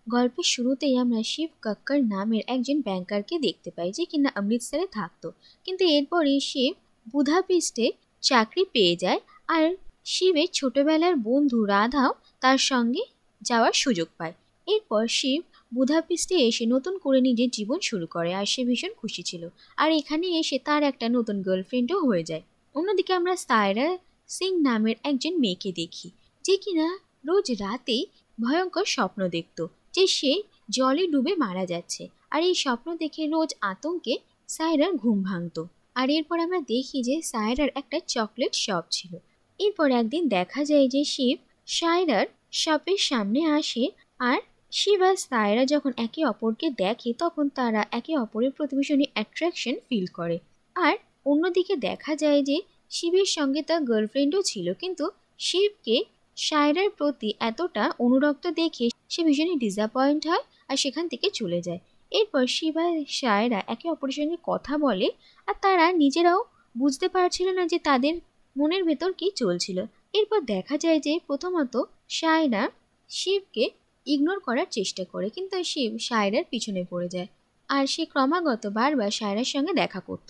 গল্পের শুরুতেই আমরা শিব কক্কর নামের একজন ব্যাংকারকে দেখতে পাই যে কিনা অমৃতসরে থাকতো। কিন্তু এরপরই শিব বুধাপেস্টে চাকরি পেয়ে যায়। আর শিবের ছোটবেলার বন্ধু রাধাও তার সঙ্গে যাওয়ার সুযোগ পায়। এরপর শিব বুধাপেস্টে এসে নতুন করে নিজের জীবন শুরু করে আর সে ভীষণ খুশি ছিল। আর এখানে এসে তার একটা নতুন গার্লফ্রেন্ডও হয়ে যায়। অন্যদিকে আমরা সায়রা সিং নামের একজন মেয়েকে দেখি যে কিনা রোজ রাতেই ভয়ঙ্কর স্বপ্ন দেখতো যে সে জলে ডুবে মারা যাচ্ছে। আর এই স্বপ্ন দেখে রোজ আতঙ্কে সায়রার ঘুম ভাঙতো। আর এরপর আমরা দেখি যে সায়রার একটা চকলেট শপ ছিল। এরপর একদিন দেখা যায় যে শিব সায়রার শপের সামনে আসে। আর শিব আর সায়রা যখন একে অপরকে দেখে তখন তারা একে অপরের প্রতি ভীষণই অ্যাট্রাকশন ফিল করে। আর অন্যদিকে দেখা যায় যে শিবের সঙ্গে তার গার্লফ্রেন্ডও ছিল, কিন্তু শিবকে সায়রার প্রতি এতটা অনুরক্ত দেখে সে ভীষণই ডিসঅ্যাপয়েন্ট হয় আর সেখান থেকে চলে যায়। এরপর শিব আর সায়রা একে অপরের সঙ্গে কথা বলে আর তারা নিজেরাও বুঝতে পারছিল না যে তাদের মনের ভেতর কি চলছিল। এরপর দেখা যায় যে প্রথমত সায়রা শিবকে ইগনোর করার চেষ্টা করে, কিন্তু শিব সায়রার পিছনে পড়ে যায় আর সে ক্রমাগত বারবার সায়রার সঙ্গে দেখা করত।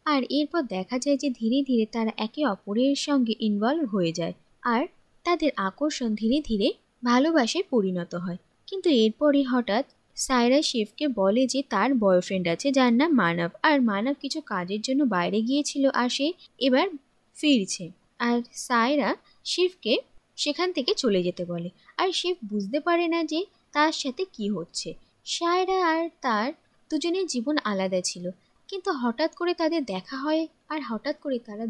আর এরপর দেখা যায় যে ধীরে ধীরে তারা একে অপরের সঙ্গে ইনভলভ হয়ে যায় আর তাদের আকর্ষণ ধীরে ধীরে ভালোবাসায় পরিণত হয়। কিন্তু এরপরই হঠাৎ সায়রা শিবকে বলে যে তার বয়ফ্রেন্ড আছে যার নাম মানব, আর মানব কিছু কাজের জন্য বাইরে গিয়েছিল আর সে এবার ফিরছে। আর সায়রা শিবকে সেখান থেকে চলে যেতে বলে। আর শিব বুঝতে পারে না যে তার সাথে কি হচ্ছে। সায়রা আর তার দুজনের জীবন আলাদা ছিল, কিন্তু হঠাৎ করে তাদের দেখা হয় আর হঠাৎ করে তারা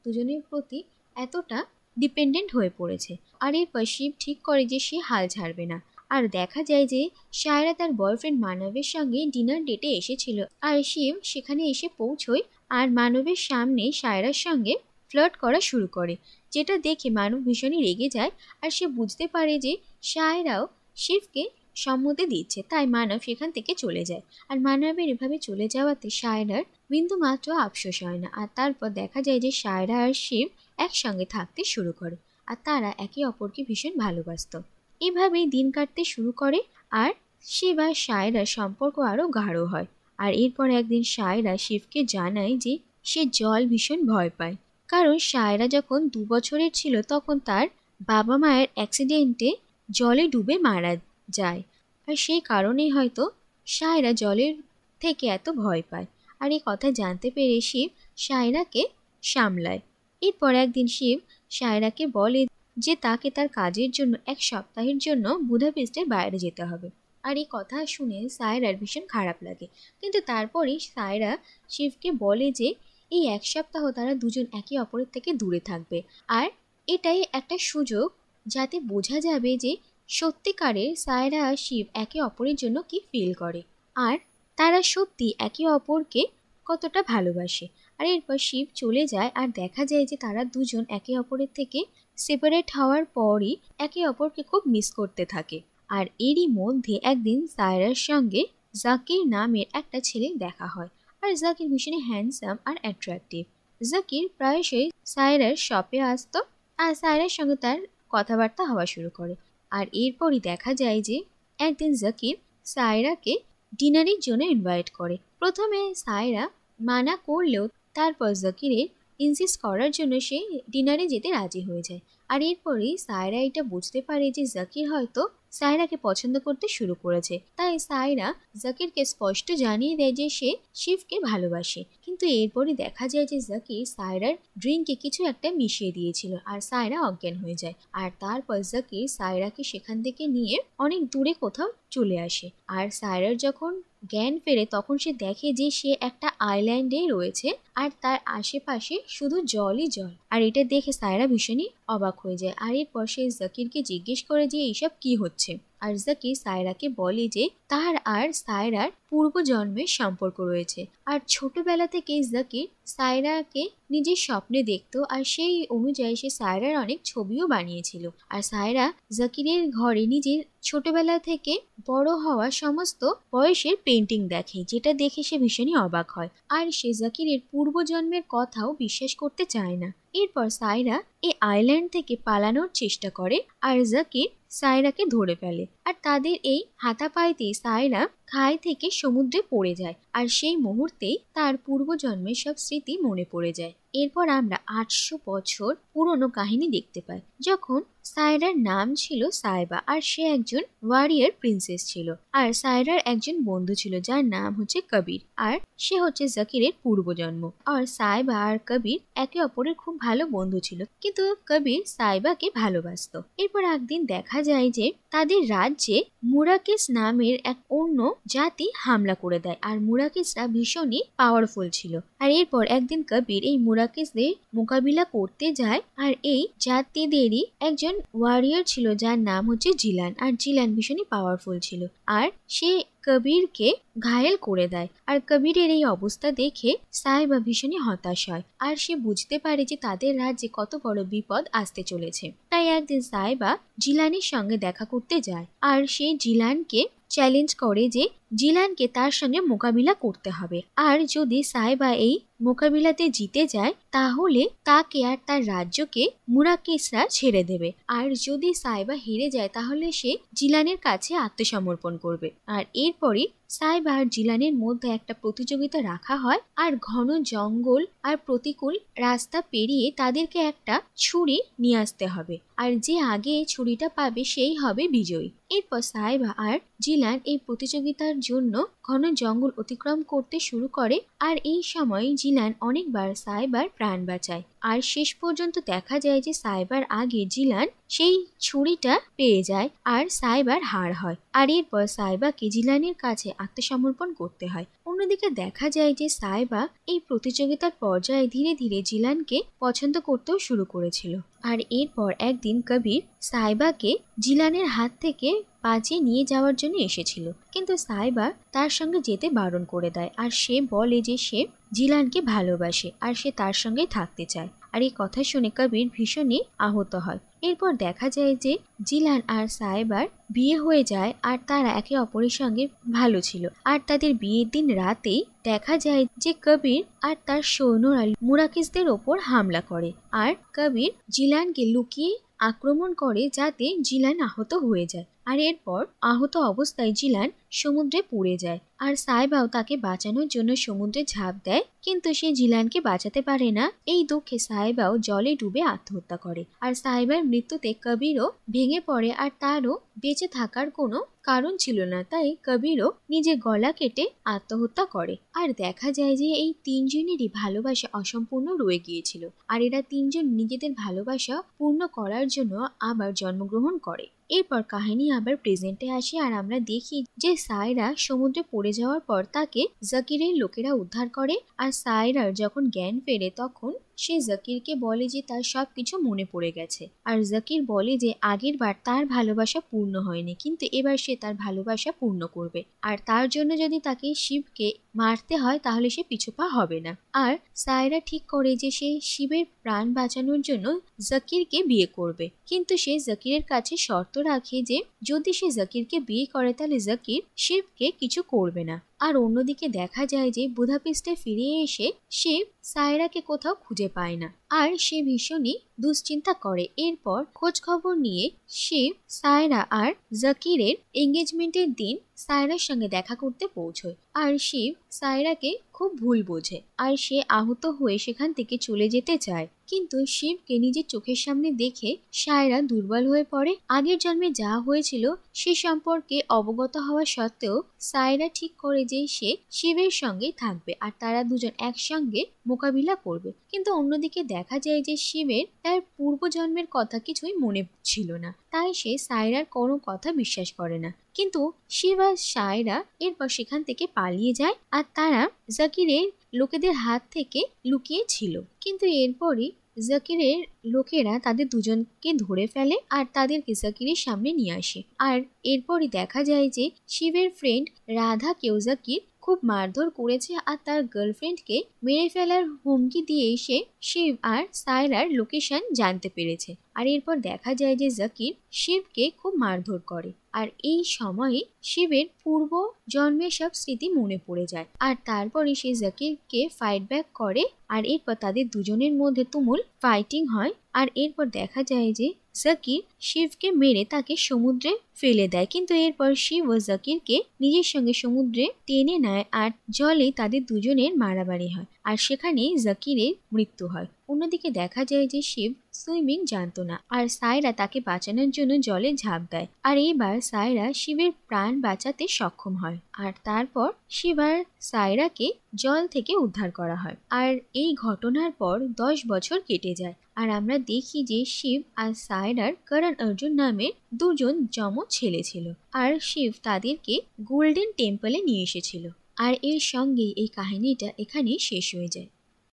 দুজনের প্রতি এতটা ডিপেন্ডেন্ট হয়ে পড়েছে। আর এরপর শিব ঠিক করে যে সে হাল ছাড়বে না। আর দেখা যায় যে সায়রা তার বয়ফ্রেন্ড মানবের সঙ্গে ডিনার ডেটে এসেছিল আর শিব সেখানে এসে পৌঁছয় আর মানবের সামনে সায়রার সঙ্গে ফ্লার্ট করা শুরু করে, যেটা দেখে মানব ভীষণই রেগে যায়। আর সে বুঝতে পারে যে সায়রাও শিবকে সম্মতি দিচ্ছে, তাই মানব সেখান থেকে চলে যায়। আর মানবের এভাবে চলে যাওয়াতে সায়রার বিন্দু মাত্র আফসোস হয় না। আর তারপর দেখা যায় যে সায়রা আর শিব একসঙ্গে থাকতে শুরু করে আর তারা একে অপরকে ভীষণ ভালোবাসতো। এভাবেই দিন কাটতে শুরু করে আর শিব আর সায়রার সম্পর্ক আরও গাঢ় হয়। আর এরপর একদিন সায়রা শিবকে জানায় যে সে জল ভীষণ ভয় পায়, কারণ সায়রা যখন 2 বছরের ছিল তখন তার বাবা মায়ের অ্যাক্সিডেন্টে জলে ডুবে মারা যায়। আর সেই কারণেই হয়তো সায়রা জলের থেকে এত ভয় পায়। আর এই কথা জানতে পেরে শিব সায়রাকে সামলায়। এরপর একদিন শিব সায়রাকে বলে যে তাকে তার কাজের জন্য 1 সপ্তাহের জন্য বুধাপেস্টের বাইরে যেতে হবে। আর এই কথা শুনে সায়রার ভীষণ খারাপ লাগে, কিন্তু তারপরেই সায়রা শিবকে বলে যে এই 1 সপ্তাহ তারা দুজন একে অপরের থেকে দূরে থাকবে। আর এটাই একটা সুযোগ যাতে বোঝা যাবে যে সত্যিকারের সায়রা আর শিব একে অপরের জন্য কি ফিল করে আর তারা সত্যি একে অপরকে কতটা ভালোবাসে। আর এরপর শিব চলে যায় আর দেখা যায় যে তারা দুজন একে অপরের থেকে সেপারেট হওয়ার পরই একে অপরকে খুব মিস করতে থাকে। আর এরই মধ্যে একদিন সায়রার সঙ্গে জাকির নামের একটা ছেলে দেখা হয়। আর জাকির ভীষণ হ্যান্ডসাম আর অ্যাট্রাকটিভ। জাকির প্রায়শই সায়রার শপে আসতো আর সায়রার সঙ্গে তার কথাবার্তা হওয়া শুরু করে। আর এরপরই দেখা যায় যে একদিন জাকির সায়রাকে ডিনারের জন্য ইনভাইট করে। প্রথমে সায়রা মানা করলেও তারপর জাকিরের ইনসিস্ট করার জন্য সে ডিনারে যেতে রাজি হয়ে যায়। আর এরপরেই সায়রা এটা বুঝতে পারে যে জাকির হয়তো সায়রাকে পছন্দ করতে শুরু করেছে, তাই সায়রা জাকিরকে স্পষ্ট জানিয়ে দেয় যে সে শিবকে ভালোবাসে। কিন্তু এরপরই দেখা যায় যে জাকির সায়রার ড্রিঙ্কে কিছু একটা মিশিয়ে দিয়েছিল আর সায়রা অজ্ঞান হয়ে যায়। আর তারপর জাকির সায়রাকে সেখান থেকে নিয়ে অনেক দূরে কোথাও চলে আসে। আর সায়রার যখন জ্ঞান ফেরে তখন সে দেখে যে সে একটা আইল্যান্ডে রয়েছে আর তার আশেপাশে শুধু জলই জল। আর এটা দেখে সায়রা ভীষণই অবাক হয়ে যায়। আর এরপর সে জাকিরকে জিজ্ঞেস করে যে এইসব কি হচ্ছে। আর জাকির সায়রাকে বলে যে তার আর সায়রার পূর্বজন্মের সম্পর্ক রয়েছে। আর ছোটবেলা থেকেই জাকির সায়রাকে নিজের স্বপ্নে দেখতো আর সেই অনুযায়ী সে সায়রার অনেক ছবিও বানিয়েছিল। আর সায়রা জাকিরের ঘরে নিজের ছোটবেলা থেকে বড় হওয়া সমস্ত বয়সের পেন্টিং দেখে, যেটা দেখে সে ভীষণই অবাক হয়। আর সে জাকিরের পূর্বজন্মের কথাও বিশ্বাস করতে চায় না। এরপর সায়রা এই আইল্যান্ড থেকে পালানোর চেষ্টা করে আর জাকির সায়রাকে ধরে ফেলে। আর তাদের এই হাতাপাইতেই সায়রা খাই থেকে সমুদ্রে পড়ে যায়, আর সেই মুহূর্তেই তার পূর্বজন্মের সব স্মৃতি মনে পড়ে যায়। এরপর আমরা 800 বছর পুরনো কাহিনী দেখতে পাই, যখন সায়রার নাম ছিল সাইবা, আর সে একজন ওয়ারিয়ার প্রিন্সেস ছিল। আর সায়রার একজন বন্ধু ছিল যার নাম হচ্ছে কবির, আর সে হচ্ছে জাকিরের পূর্বজন্ম। আর সাইবা আর কবির একে অপরের খুব ভালো বন্ধু ছিল, কিন্তু কবির সাইবাকে ভালোবাসতো। এরপর একদিন দেখা যায় যে তাদের রাজ্যে মুরাকিস নামের এক অন্য জাতি হামলা করে দেয়, আর মুরাকিসরা ভীষণই পাওয়ারফুল ছিল। আর এরপর একদিন কবির এই মুরাকিসদের মোকাবিলা করতে যায়, আর এই জাতিদেরই একজন ওয়ারিয়ার ছিল যার নাম হচ্ছে জিলান, আর জিলান ভীষণই পাওয়ারফুল ছিল, আর সে কবিরকে ঘায়েল করে দেয়। আর কবিরের এই অবস্থা দেখে সাইবা ভীষণই হতাশ হয়, আর সে বুঝতে পারে যে তাদের রাজ্যে কত বড় বিপদ আসতে চলেছে। তাই একদিন সাইবা জিলানের সঙ্গে দেখা করতে যায়, আর সে জিলানকে চ্যালেঞ্জ করে যে জিলানকে তার সঙ্গে মোকাবিলা করতে হবে, আর যদি সাইবা এই মোকাবিলাতে জিতে যায় তাহলে তাকে আর তার রাজ্যকে মুরাকিসরা ছেড়ে দেবে, আর যদি সাইবা হেরে যায় তাহলে সে জিলানের কাছে আত্মসমর্পণ করবে। আর এরপরই সাইবা আর জিলানের মধ্যে একটা প্রতিযোগিতা রাখা হয়, আর ঘন জঙ্গল আর প্রতিকূল রাস্তা পেরিয়ে তাদেরকে একটা ছুরি নিয়ে আসতে হবে, আর যে আগে ছুরিটা পাবে সেই হবে বিজয়ী। এরপর সাইবা আর জিলান এই প্রতিযোগিতার জন্য ঘন জঙ্গল অতিক্রম করতে শুরু করে, আর এই সময় জিলান অনেকবার সাইবার প্রাণ বাঁচায়, আর শেষ পর্যন্ত দেখা যায় যে সাইবার আগে জিলান সেই ছুরিটা পেয়ে যায়, আর সাইবার হার হয়, আর এরপর সাইবাকে জিলানের কাছে আত্মসমর্পণ করতে হয়। অন্যদিকে দেখা যায় যে সাইবা এই প্রতিযোগিতার পর্যায়ে ধীরে ধীরে জিলানকে পছন্দ করতেও শুরু করেছিল। আর এরপর একদিন কবির সাইবাকে জিলানের হাত থেকে বাঁচিয়ে নিয়ে যাওয়ার জন্য এসেছিল, কিন্তু সাইবা তার সঙ্গে যেতে বারণ করে দেয়, আর সে বলে যে সে জিলানকে ভালোবাসে আর সে তার সঙ্গে থাকতে চায়। আর এই কথা শুনে কবির ভীষণই আহত হয়। এরপর দেখা যায় যে জিলান আর সাইবার বিয়ে হয়ে যায়, আর তারা একে অপরের সঙ্গে ভালো ছিল। আর তাদের বিয়ের দিন রাতেই দেখা যায় যে কবির আর তার সৈন্যরা মুরাকিসদের ওপর হামলা করে, আর কবির জিলানকে লুকিয়ে আক্রমণ করে যাতে জিলান আহত হয়ে যায়। আর এরপর আহত অবস্থায় জিলান সমুদ্রে পড়ে যায়, আর সাইবাও তাকে বাঁচানোর জন্য সমুদ্রে ঝাঁপ দেয়, কিন্তু সে জিলানকে বাঁচাতে পারে না। এই দুঃখে সাইবাও জলে ডুবে আত্মহত্যা করে, আর সাইবার মৃত্যুতে কবিরও ভেঙে পড়ে, আর তারও বেঁচে থাকার কোনো কারণ ছিল না, তাই কবিরও নিজের গলা কেটে আত্মহত্যা করে। আর দেখা যায় যে এই তিনজনেরই ভালোবাসা অসম্পূর্ণ রয়ে গিয়েছিল, আর এরা তিনজন নিজেদের ভালোবাসা পূর্ণ করার জন্য আবার জন্মগ্রহণ করে। এরপর কাহিনী আবার প্রেজেন্টে আসে, আর আমরা দেখি যে সায়রা সমুদ্রে পড়ে যাওয়ার পর তাকে জাকিরের লোকেরা উদ্ধার করে, আর সায়রার যখন জ্ঞান ফেরে তখন সে জাকিরকে বলে যে তার সবকিছু মনে পড়ে গেছে, আর জাকির বলে যে আগের বার তার ভালোবাসা পূর্ণ হয়নি, কিন্তু এবার সে তার ভালোবাসা পূর্ণ করবে, আর তার জন্য যদি তাকে শিবকে মারতে হয় তাহলে সে পিছুপা হবে না। আর সায়রা ঠিক করে যে সে শিবের প্রাণ বাঁচানোর জন্য জাকিরকে বিয়ে করবে, কিন্তু সে জাকিরের কাছে শর্ত রাখে যে যদি সে জাকিরকে বিয়ে করে তাহলে জাকির শিবকে কিছু করবে না। আর অন্যদিকে দেখা যায় যে বুদাপেস্টে ফিরে এসে শিব সায়রাকে কোথাও খুঁজে পায় না, আর সে ভীষণই দুশ্চিন্তা করে। এরপর খোঁজ খবর নিয়ে শিব সায়রা আর জাকিরের এঙ্গেজমেন্টের দিন সায়রার সঙ্গে দেখা করতে পৌঁছয়, আর শিব সায়রাকে খুব ভুল বোঝে, আর সে আহত হয়ে সেখান থেকে চলে যেতে চায়, কিন্তু শিবকে নিজের চোখের সামনে দেখে সায়রা দুর্বল হয়ে পড়ে। আগের জন্মে যা হয়েছিল সে সম্পর্কে অবগত হওয়া সত্ত্বেও সায়রা ঠিক করে যে সে শিবের সঙ্গেই থাকবে, আর তারা দুজন একসঙ্গে মোকাবিলা করবে। কিন্তু অন্যদিকে দেখা যায় যে শিবের তার পূর্বজন্মের কথা কিছুই মনে ছিল না, তাই সে সায়রার কোনো কথা বিশ্বাস করে না। কিন্তু শিব আর সায়রা এরপর সেখান থেকে পালিয়ে যায়, আর তারা জাকিরের লোকেদের হাত থেকে লুকিয়ে ছিল। কিন্তু এরপরই জাকিরের লোকেরা তাদের দুজনকে ধরে ফেলে, আর তাদেরকে জাকিরের সামনে নিয়ে আসে। আর এরপরই দেখা যায় যে শিবের ফ্রেন্ড রাধাকেও জাকির খুব মারধর করেছে, আর তার গার্লফ্রেন্ডকে মেরে ফেলার হুমকি দিয়ে এসে শিব আর সায়রার লোকেশন জানতে পেরেছে। আর এরপর দেখা যায় যে জাকির শিবকে খুব মারধর করে, আর এই সময়ে শিবের পূর্ব জন্মের সব স্মৃতি মনে পড়ে যায়, আর তারপরে সে জাকিরকে ফাইট ব্যাক করে, আর এরপর তাদের দুজনের মধ্যে তুমুল ফাইটিং হয়। আর এরপর দেখা যায় যে জাকির শিবকে মেরে তাকে সমুদ্রে ফেলে দেয়, কিন্তু এরপর শিব ও জাকিরকে নিজের সঙ্গে সমুদ্রে টেনে নেয় আর জলে তাদের দুজনের মারামারি হয় আর সেখানেই জাকিরের মৃত্যু হয়। অন্যদিকে দেখা যায় যে শিব সুইমিং জানতো না আর সায়রা তাকে বাঁচানোর জন্য জলে ঝাঁপ দেয় আর এইবার সায়রা শিবের প্রাণ বাঁচাতে সক্ষম হয় আর তারপর শিব আর সায়রাকে জল থেকে উদ্ধার করা হয়। আর এই ঘটনার পর 10 বছর কেটে যায় আর আমরা দেখি যে শিব আর সায়রার করণ অর্জুন নামের দুজন যমজ ছেলে ছিল আর শিব তাদেরকে গোল্ডেন টেম্পলে নিয়ে এসেছিল। আর এর সঙ্গেই এই কাহিনীটা এখানেই শেষ হয়ে যায়।